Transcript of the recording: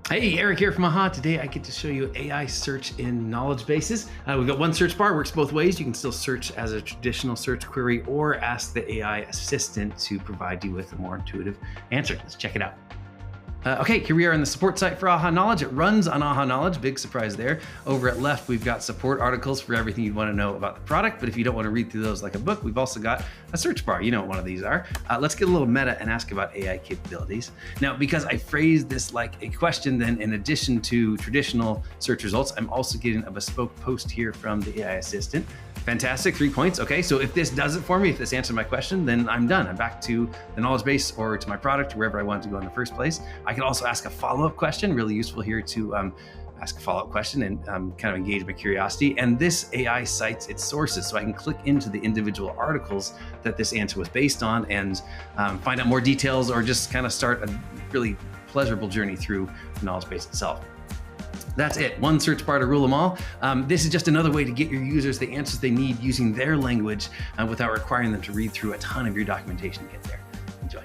Hey, Eric here from AHA. Today I get to show you AI search in knowledge bases. We've got one search bar, works both ways. You can still search as a traditional search query or ask the AI assistant to provide you with a more intuitive answer. Let's check it out. Okay, here we are on the support site for AHA Knowledge. It runs on AHA Knowledge, big surprise there. Over at left, we've got support articles for everything you'd want to know about the product, but if you don't want to read through those like a book, we've also got a search bar. You know what one of these are. Let's get a little meta and ask about AI capabilities. Now, because I phrased this like a question, then in addition to traditional search results, I'm also getting a bespoke post here from the AI assistant. Fantastic, 3 points. Okay, so if this does it for me, if this answers my question, then I'm done. I'm back to the knowledge base or to my product, wherever I want to go in the first place. I can also ask a follow-up question, really useful here to ask a follow-up question and kind of engage my curiosity. And this AI cites its sources, so I can click into the individual articles that this answer was based on and find out more details or just kind of start a really pleasurable journey through the knowledge base itself. That's it, one search bar to rule them all. This is just another way to get your users the answers they need using their language without requiring them to read through a ton of your documentation to get there. Enjoy.